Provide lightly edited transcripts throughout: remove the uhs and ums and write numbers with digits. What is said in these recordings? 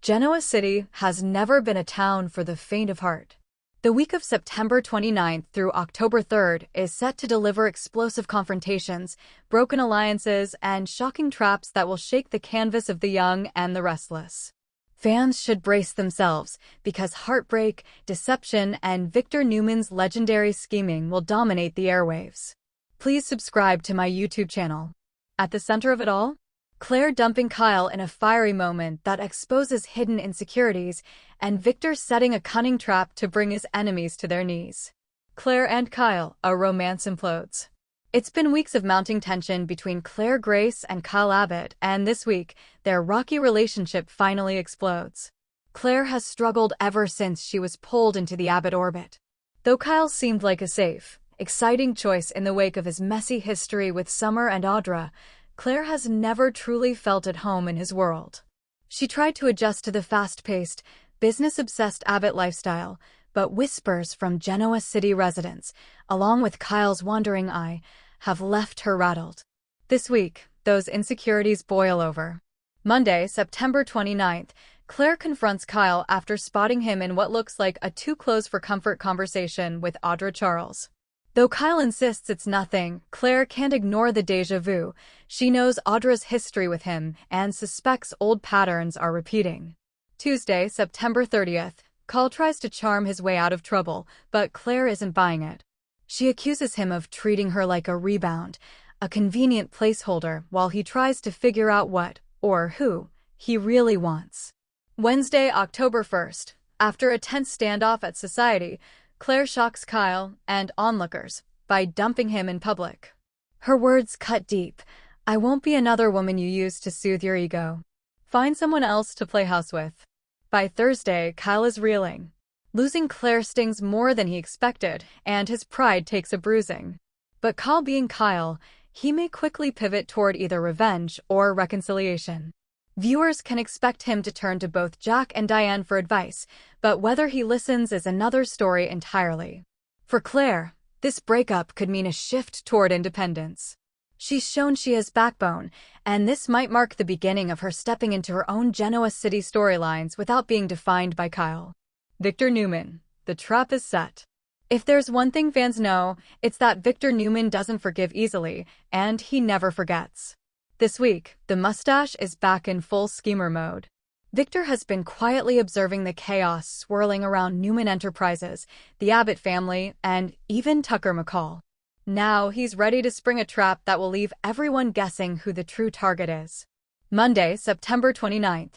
Genoa City has never been a town for the faint of heart. The week of September 29th through October 3rd is set to deliver explosive confrontations, broken alliances, and shocking traps that will shake the canvas of the young and the restless. Fans should brace themselves, because heartbreak, deception, and Victor Newman's legendary scheming will dominate the airwaves. Please subscribe to my YouTube channel. At the center of it all, Claire dumping Kyle in a fiery moment that exposes hidden insecurities, and Victor setting a cunning trap to bring his enemies to their knees. Claire and Kyle, a romance implodes. It's been weeks of mounting tension between Claire Grace and Kyle Abbott, and this week, their rocky relationship finally explodes. Claire has struggled ever since she was pulled into the Abbott orbit. Though Kyle seemed like a safe, exciting choice in the wake of his messy history with Summer and Audra, Claire has never truly felt at home in his world. She tried to adjust to the fast-paced, business-obsessed Abbott lifestyle, but whispers from Genoa City residents, along with Kyle's wandering eye, have left her rattled. This week, those insecurities boil over. Monday, September 29th, Claire confronts Kyle after spotting him in what looks like a too-close-for-comfort conversation with Audra Charles. Though Kyle insists it's nothing, Claire can't ignore the déjà vu. She knows Audra's history with him and suspects old patterns are repeating. Tuesday, September 30th, Kyle tries to charm his way out of trouble, but Claire isn't buying it. She accuses him of treating her like a rebound, a convenient placeholder, while he tries to figure out what, or who, he really wants. Wednesday, October 1st, after a tense standoff at Society, Claire shocks Kyle and onlookers by dumping him in public. Her words cut deep. "I won't be another woman you use to soothe your ego. Find someone else to play house with." By Thursday, Kyle is reeling. Losing Claire stings more than he expected, and his pride takes a bruising. But Kyle being Kyle, he may quickly pivot toward either revenge or reconciliation. Viewers can expect him to turn to both Jack and Diane for advice, but whether he listens is another story entirely. For Claire, this breakup could mean a shift toward independence. She's shown she has backbone, and this might mark the beginning of her stepping into her own Genoa City storylines without being defined by Kyle. Victor Newman, the trap is set. If there's one thing fans know, it's that Victor Newman doesn't forgive easily, and he never forgets. This week, the mustache is back in full schemer mode. Victor has been quietly observing the chaos swirling around Newman Enterprises, the Abbott family, and even Tucker McCall. Now he's ready to spring a trap that will leave everyone guessing who the true target is. Monday, September 29th,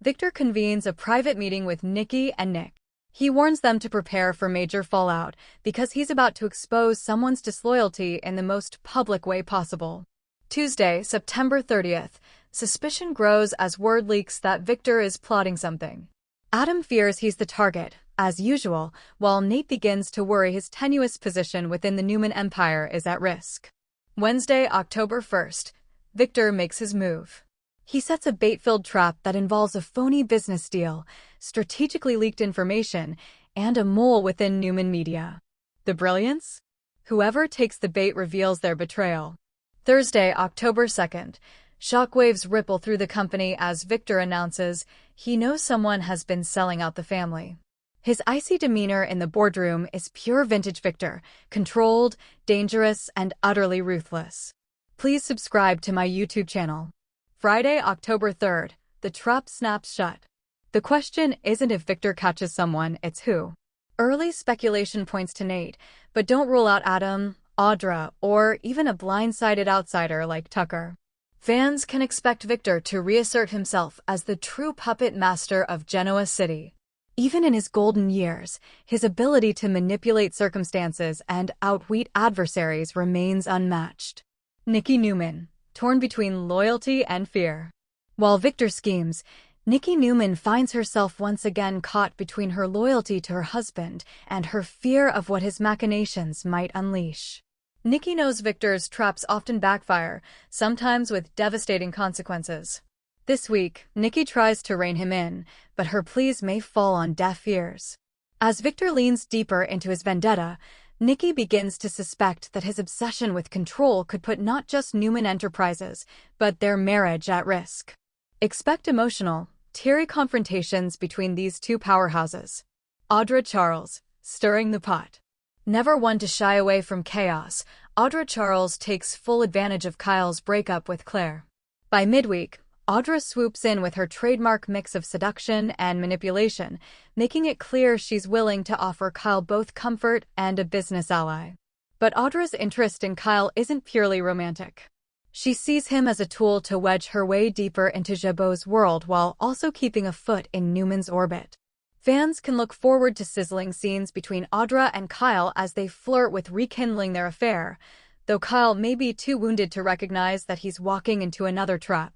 Victor convenes a private meeting with Nikki and Nick. He warns them to prepare for major fallout because he's about to expose someone's disloyalty in the most public way possible. Tuesday, September 30th, suspicion grows as word leaks that Victor is plotting something. Adam fears he's the target, as usual, while Nate begins to worry his tenuous position within the Newman empire is at risk. Wednesday, October 1st, Victor makes his move. He sets a bait-filled trap that involves a phony business deal, strategically leaked information, and a mole within Newman Media. The brilliance? Whoever takes the bait reveals their betrayal. Thursday, October 2nd, shockwaves ripple through the company as Victor announces he knows someone has been selling out the family. His icy demeanor in the boardroom is pure vintage Victor, controlled, dangerous, and utterly ruthless. Please subscribe to my YouTube channel. Friday, October 3rd, the trap snaps shut. The question isn't if Victor catches someone, it's who. Early speculation points to Nate, but don't rule out Adam, Audra, or even a blindsided outsider like Tucker. Fans can expect Victor to reassert himself as the true puppet master of Genoa City. Even in his golden years, his ability to manipulate circumstances and outwit adversaries remains unmatched. Nikki Newman, torn between loyalty and fear. While Victor schemes, Nikki Newman finds herself once again caught between her loyalty to her husband and her fear of what his machinations might unleash. Nikki knows Victor's traps often backfire, sometimes with devastating consequences. This week, Nikki tries to rein him in, but her pleas may fall on deaf ears. As Victor leans deeper into his vendetta, Nikki begins to suspect that his obsession with control could put not just Newman Enterprises, but their marriage at risk. Expect emotional, teary confrontations between these two powerhouses. Audra Charles, stirring the pot. Never one to shy away from chaos, Audra Charles takes full advantage of Kyle's breakup with Claire. By midweek, Audra swoops in with her trademark mix of seduction and manipulation, making it clear she's willing to offer Kyle both comfort and a business ally. But Audra's interest in Kyle isn't purely romantic. She sees him as a tool to wedge her way deeper into Jabot's world while also keeping a foot in Newman's orbit. Fans can look forward to sizzling scenes between Audra and Kyle as they flirt with rekindling their affair, though Kyle may be too wounded to recognize that he's walking into another trap.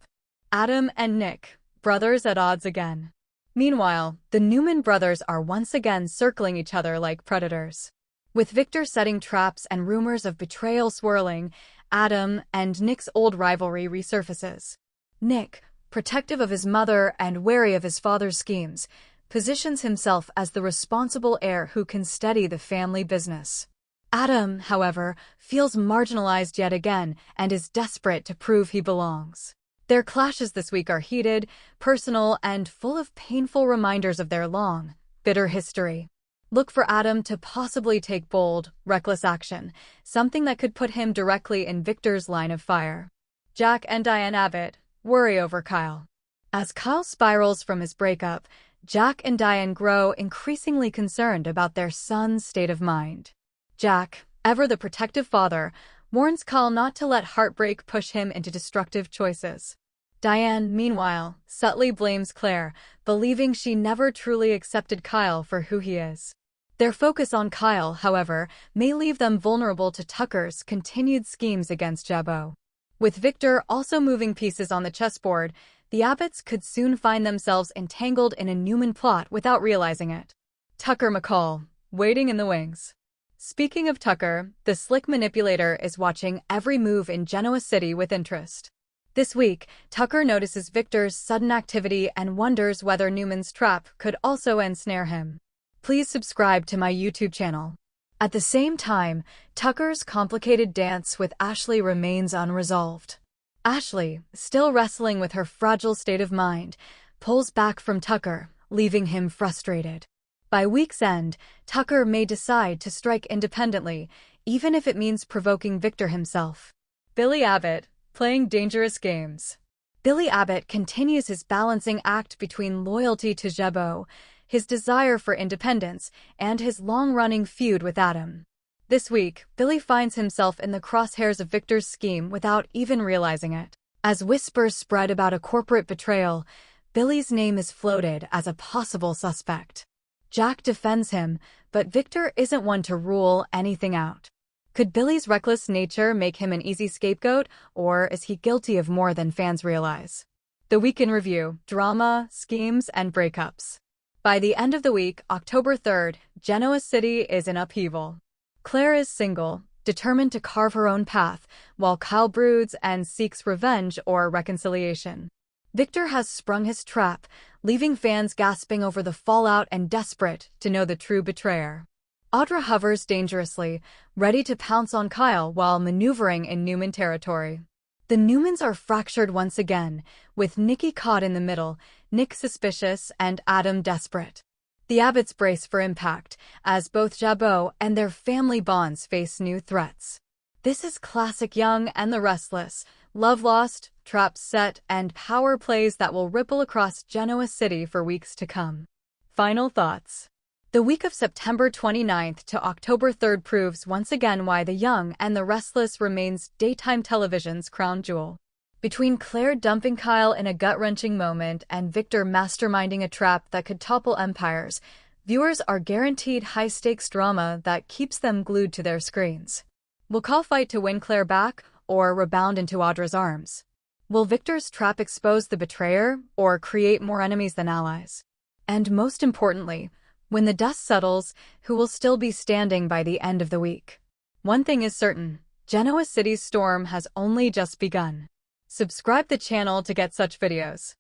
Adam and Nick, brothers at odds again. Meanwhile, the Newman brothers are once again circling each other like predators. With Victor setting traps and rumors of betrayal swirling, Adam and Nick's old rivalry resurfaces. Nick, protective of his mother and wary of his father's schemes, positions himself as the responsible heir who can steady the family business. Adam, however, feels marginalized yet again and is desperate to prove he belongs. Their clashes this week are heated, personal, and full of painful reminders of their long, bitter history. Look for Adam to possibly take bold, reckless action, something that could put him directly in Victor's line of fire. Jack and Diane Abbott worry over Kyle. As Kyle spirals from his breakup, Jack and Diane grow increasingly concerned about their son's state of mind. Jack, ever the protective father, warns Kyle not to let heartbreak push him into destructive choices. Diane, meanwhile, subtly blames Claire, believing she never truly accepted Kyle for who he is. Their focus on Kyle, however, may leave them vulnerable to Tucker's continued schemes against Jabot. With Victor also moving pieces on the chessboard, the Abbotts could soon find themselves entangled in a Newman plot without realizing it. Tucker McCall, waiting in the wings. Speaking of Tucker, the slick manipulator is watching every move in Genoa City with interest. This week, Tucker notices Victor's sudden activity and wonders whether Newman's trap could also ensnare him. Please subscribe to my YouTube channel. At the same time, Tucker's complicated dance with Ashley remains unresolved. Ashley, still wrestling with her fragile state of mind, pulls back from Tucker, leaving him frustrated. By week's end, Tucker may decide to strike independently, even if it means provoking Victor himself. Billy Abbott, playing dangerous games. Billy Abbott continues his balancing act between loyalty to Jabot, his desire for independence, and his long-running feud with Adam. This week, Billy finds himself in the crosshairs of Victor's scheme without even realizing it. As whispers spread about a corporate betrayal, Billy's name is floated as a possible suspect. Jack defends him, but Victor isn't one to rule anything out. Could Billy's reckless nature make him an easy scapegoat, or is he guilty of more than fans realize? The Week in Review: Drama, Schemes, and Breakups. By the end of the week, October 3rd, Genoa City is in upheaval. Claire is single, determined to carve her own path, while Kyle broods and seeks revenge or reconciliation. Victor has sprung his trap, leaving fans gasping over the fallout and desperate to know the true betrayer. Audra hovers dangerously, ready to pounce on Kyle while maneuvering in Newman territory. The Newmans are fractured once again, with Nikki caught in the middle, Nick suspicious, and Adam desperate. The Abbotts brace for impact, as both Jabot and their family bonds face new threats. This is classic Young and the Restless, love lost, traps set, and power plays that will ripple across Genoa City for weeks to come. Final thoughts. The week of September 29th to October 3rd proves once again why The Young and the Restless remains daytime television's crown jewel. Between Claire dumping Kyle in a gut-wrenching moment and Victor masterminding a trap that could topple empires, viewers are guaranteed high-stakes drama that keeps them glued to their screens. Will Kyle fight to win Claire back, or rebound into Audra's arms? Will Victor's trap expose the betrayer, or create more enemies than allies? And most importantly, when the dust settles, who will still be standing by the end of the week? One thing is certain, Genoa City's storm has only just begun. Subscribe the channel to get such videos.